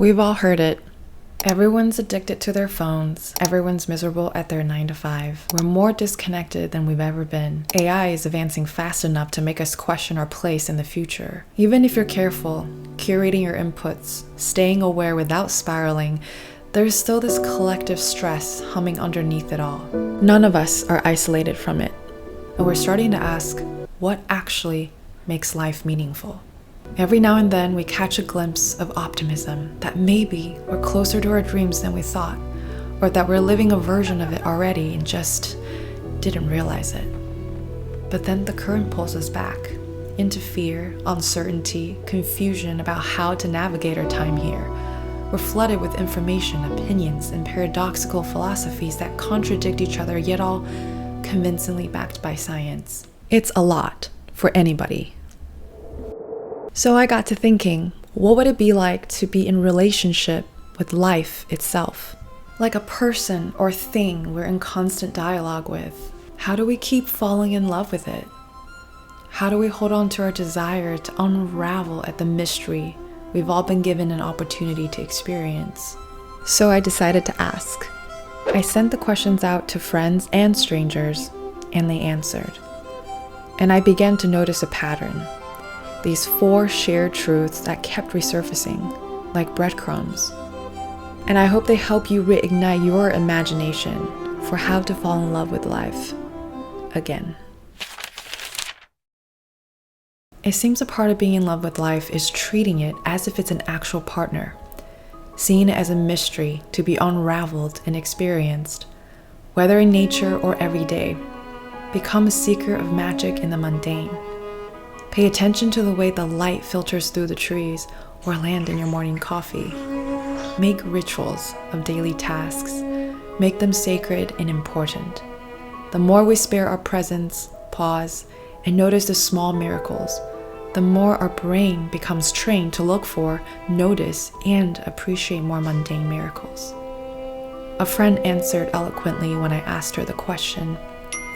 We've all heard it. Everyone's addicted to their phones. Everyone's miserable at their 9 to 5. We're more disconnected than we've ever been. AI is advancing fast enough to make us question our place in the future. Even if you're careful, curating your inputs, staying aware without spiraling, there's still this collective stress humming underneath it all. None of us are isolated from it. And we're starting to ask, what actually makes life meaningful? Every now and then we catch a glimpse of optimism that maybe we're closer to our dreams than we thought, or that we're living a version of it already and just didn't realize it. But then the current pulls us back into fear, uncertainty, confusion about how to navigate our time here. We're flooded with information, opinions, and paradoxical philosophies that contradict each other, yet all convincingly backed by science. It's a lot for anybody. So I got to thinking, what would it be like to be in relationship with life itself? Like a person or thing we're in constant dialogue with. How do we keep falling in love with it? How do we hold on to our desire to unravel at the mystery we've all been given an opportunity to experience? So I decided to ask. I sent the questions out to friends and strangers, and they answered. And I began to notice a pattern. These 4 shared truths that kept resurfacing, like breadcrumbs. And I hope they help you reignite your imagination for how to fall in love with life again. It seems a part of being in love with life is treating it as if it's an actual partner, seeing it as a mystery to be unraveled and experienced, whether in nature or every day. Become a seeker of magic in the mundane. Pay attention to the way the light filters through the trees or land in your morning coffee. Make rituals of daily tasks. Make them sacred and important. The more we spare our presence, pause, and notice the small miracles, the more our brain becomes trained to look for, notice, and appreciate more mundane miracles. A friend answered eloquently when I asked her the question.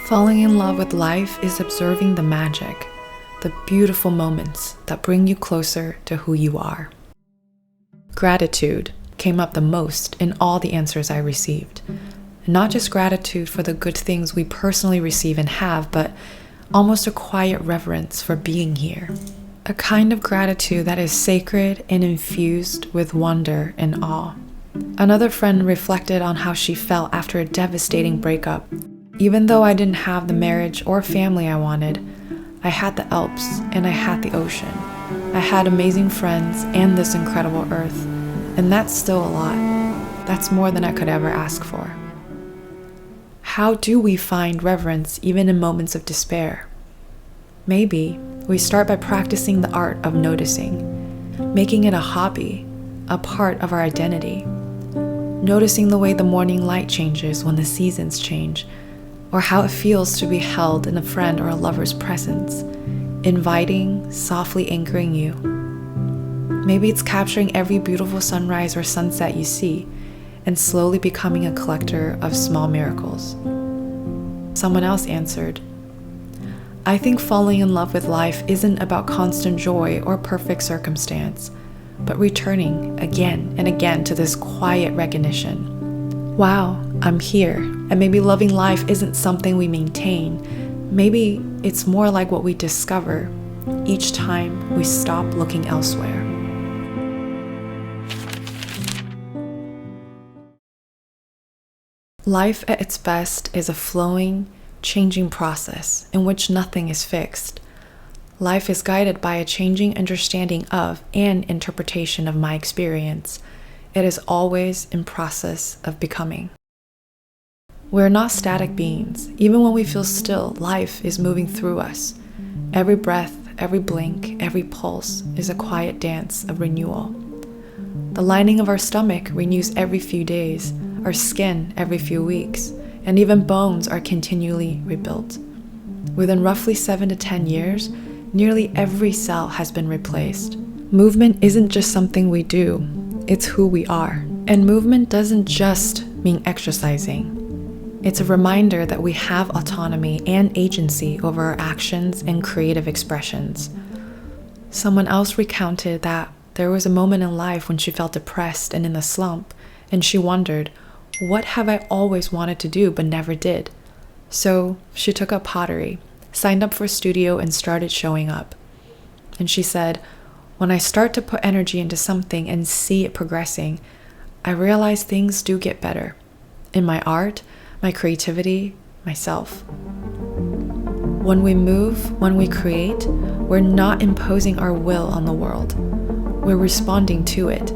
Falling in love with life is observing the magic, the beautiful moments that bring you closer to who you are. Gratitude came up the most in all the answers I received. Not just gratitude for the good things we personally receive and have, but almost a quiet reverence for being here. A kind of gratitude that is sacred and infused with wonder and awe. Another friend reflected on how she felt after a devastating breakup. Even though I didn't have the marriage or family I wanted, I had the Alps and I had the ocean. I had amazing friends and this incredible earth, and that's still a lot. That's more than I could ever ask for. How do we find reverence even in moments of despair? Maybe we start by practicing the art of noticing, making it a hobby, a part of our identity. Noticing the way the morning light changes when the seasons change, or how it feels to be held in a friend or a lover's presence, inviting, softly anchoring you. Maybe it's capturing every beautiful sunrise or sunset you see, and slowly becoming a collector of small miracles. Someone else answered, I think falling in love with life isn't about constant joy or perfect circumstance, but returning again and again to this quiet recognition. Wow, I'm here, and maybe loving life isn't something we maintain. Maybe it's more like what we discover each time we stop looking elsewhere. Life at its best is a flowing, changing process in which nothing is fixed. Life is guided by a changing understanding of and interpretation of my experience. It is always in process of becoming. We're not static beings. Even when we feel still, life is moving through us. Every breath, every blink, every pulse is a quiet dance of renewal. The lining of our stomach renews every few days, our skin every few weeks, and even bones are continually rebuilt. Within roughly 7 to 10 years, nearly every cell has been replaced. Movement isn't just something we do, it's who we are. And movement doesn't just mean exercising. It's a reminder that we have autonomy and agency over our actions and creative expressions. Someone else recounted that there was a moment in life when she felt depressed and in a slump, and she wondered, what have I always wanted to do but never did? So she took up pottery, signed up for a studio, and started showing up. And she said, when I start to put energy into something and see it progressing, I realize things do get better. In my art, my creativity, myself. When we move, when we create, we're not imposing our will on the world. We're responding to it.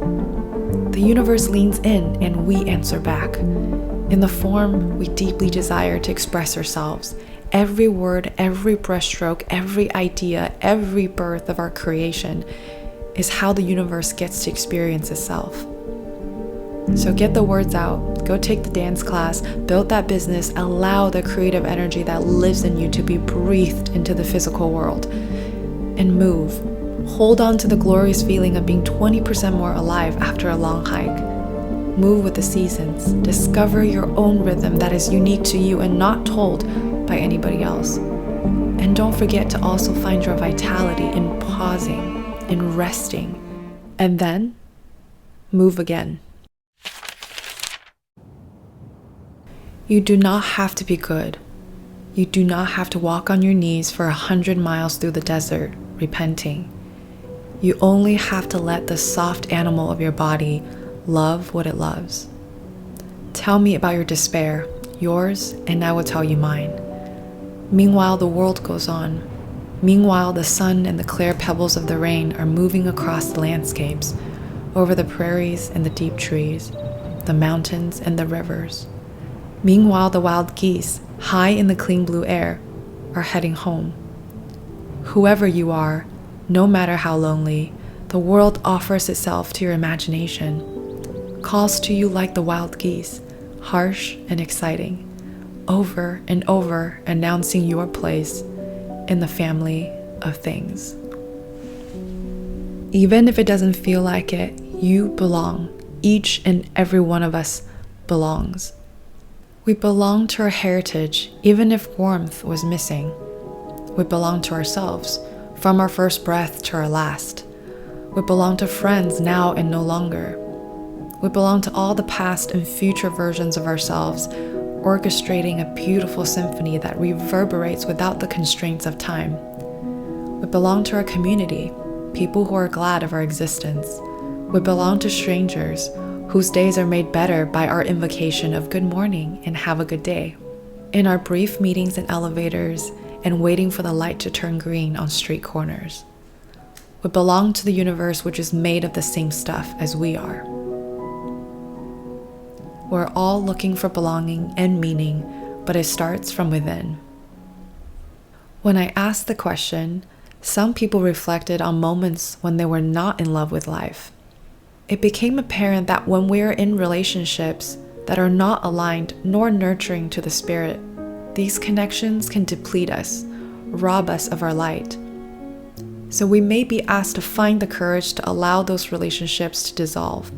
The universe leans in and we answer back. In the form we deeply desire to express ourselves. Every word, every brushstroke, every idea, every birth of our creation is how the universe gets to experience itself. So get the words out, go take the dance class, build that business, allow the creative energy that lives in you to be breathed into the physical world, and move. Hold on to the glorious feeling of being 20% more alive after a long hike. Move with the seasons. Discover your own rhythm that is unique to you and not told by anybody else. And don't forget to also find your vitality in pausing, in resting, and then move again. You do not have to be good. You do not have to walk on your knees for 100 miles through the desert, repenting. You only have to let the soft animal of your body love what it loves. Tell me about your despair, yours, and I will tell you mine. Meanwhile, the world goes on. Meanwhile, the sun and the clear pebbles of the rain are moving across the landscapes, over the prairies and the deep trees, the mountains and the rivers. Meanwhile, the wild geese, high in the clean blue air, are heading home. Whoever you are, no matter how lonely, the world offers itself to your imagination, calls to you like the wild geese, harsh and exciting, over and over announcing your place in the family of things. Even if it doesn't feel like it, you belong. Each and every one of us belongs. We belong to our heritage, even if warmth was missing. We belong to ourselves, from our first breath to our last. We belong to friends now and no longer. We belong to all the past and future versions of ourselves, orchestrating a beautiful symphony that reverberates without the constraints of time. We belong to our community, people who are glad of our existence. We belong to strangers, whose days are made better by our invocation of good morning and have a good day. In our brief meetings in elevators and waiting for the light to turn green on street corners. We belong to the universe which is made of the same stuff as we are. We're all looking for belonging and meaning, but it starts from within. When I asked the question, some people reflected on moments when they were not in love with life. It became apparent that when we are in relationships that are not aligned nor nurturing to the spirit, these connections can deplete us, rob us of our light. So we may be asked to find the courage to allow those relationships to dissolve.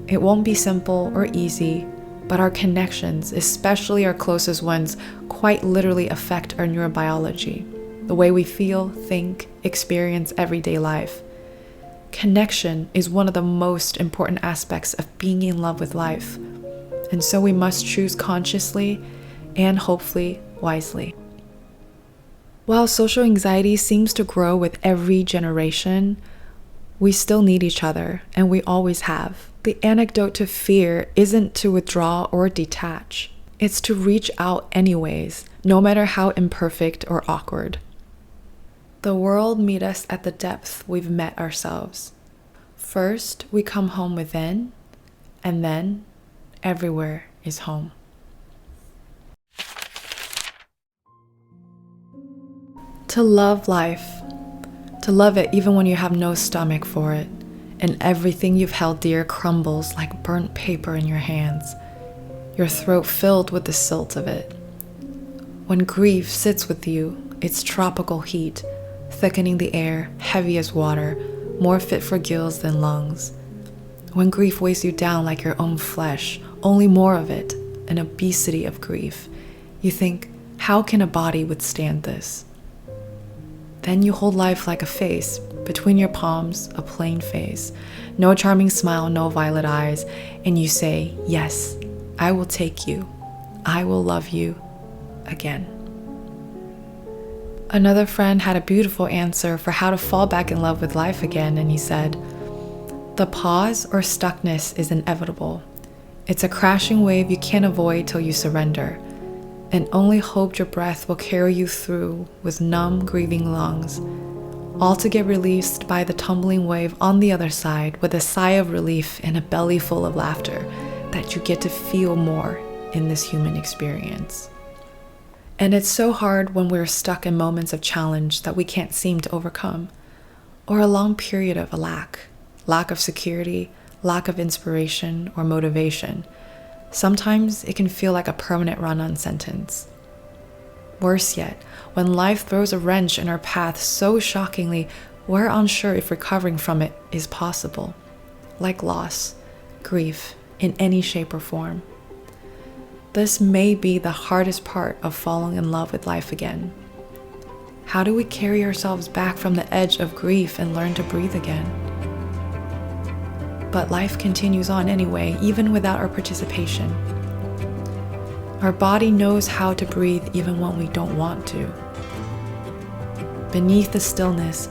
It won't be simple or easy, but our connections, especially our closest ones, quite literally affect our neurobiology, the way we feel, think, experience everyday life. Connection is one of the most important aspects of being in love with life, and so we must choose consciously and hopefully wisely. While social anxiety seems to grow with every generation, we still need each other, and we always have. The antidote to fear isn't to withdraw or detach. It's to reach out anyways, no matter how imperfect or awkward. The world meets us at the depth we've met ourselves. First, we come home within, and then everywhere is home. To love life, to love it even when you have no stomach for it, and everything you've held dear crumbles like burnt paper in your hands, your throat filled with the silt of it. When grief sits with you, its tropical heat, thickening the air, heavy as water, more fit for gills than lungs. When grief weighs you down like your own flesh, only more of it, an obesity of grief, you think, how can a body withstand this? Then you hold life like a face, between your palms, a plain face, no charming smile, no violet eyes, and you say, yes, I will take you. I will love you again. Another friend had a beautiful answer for how to fall back in love with life again, and he said, the pause or stuckness is inevitable. It's a crashing wave you can't avoid till you surrender, and only hope your breath will carry you through with numb, grieving lungs, all to get released by the tumbling wave on the other side with a sigh of relief and a belly full of laughter that you get to feel more in this human experience. And it's so hard when we're stuck in moments of challenge that we can't seem to overcome, or a long period of lack of security, lack of inspiration or motivation. Sometimes it can feel like a permanent run-on sentence. Worse yet, when life throws a wrench in our path so shockingly, we're unsure if recovering from it is possible, like loss, grief, in any shape or form. This may be the hardest part of falling in love with life again. How do we carry ourselves back from the edge of grief and learn to breathe again? But life continues on anyway, even without our participation. Our body knows how to breathe even when we don't want to. Beneath the stillness,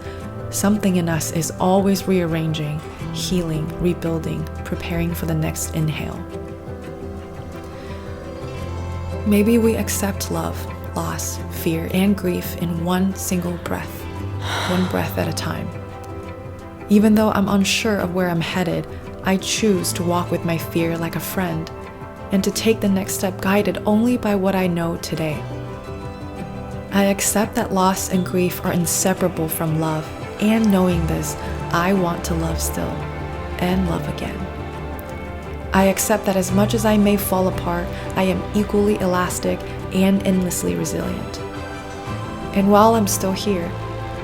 something in us is always rearranging, healing, rebuilding, preparing for the next inhale. Maybe we accept love, loss, fear, and grief in one single breath, one breath at a time. Even though I'm unsure of where I'm headed, I choose to walk with my fear like a friend and to take the next step guided only by what I know today. I accept that loss and grief are inseparable from love, and knowing this, I want to love still and love again. I accept that as much as I may fall apart, I am equally elastic and endlessly resilient. And while I'm still here,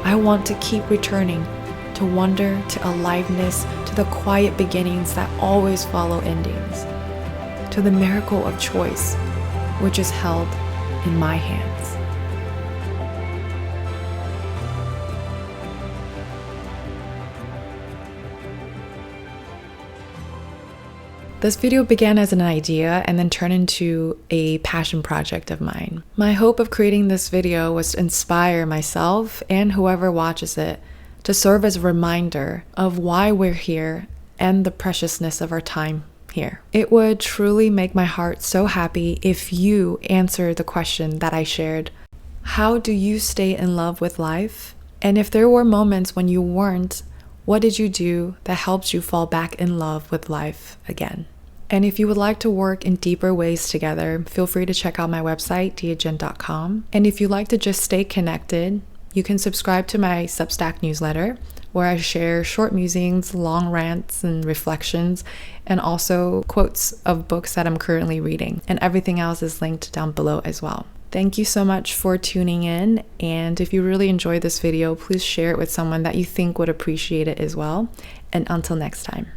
I want to keep returning to wonder, to aliveness, to the quiet beginnings that always follow endings, to the miracle of choice, which is held in my hands. This video began as an idea and then turned into a passion project of mine. My hope of creating this video was to inspire myself and whoever watches it to serve as a reminder of why we're here and the preciousness of our time here. It would truly make my heart so happy if you answer the question that I shared. How do you stay in love with life? And if there were moments when you weren't, what did you do that helped you fall back in love with life again? And if you would like to work in deeper ways together, feel free to check out my website, diagen.com. And if you'd like to just stay connected, you can subscribe to my Substack newsletter, where I share short musings, long rants and reflections, and also quotes of books that I'm currently reading. And everything else is linked down below as well. Thank you so much for tuning in, and if you really enjoyed this video, please share it with someone that you think would appreciate it as well. And until next time.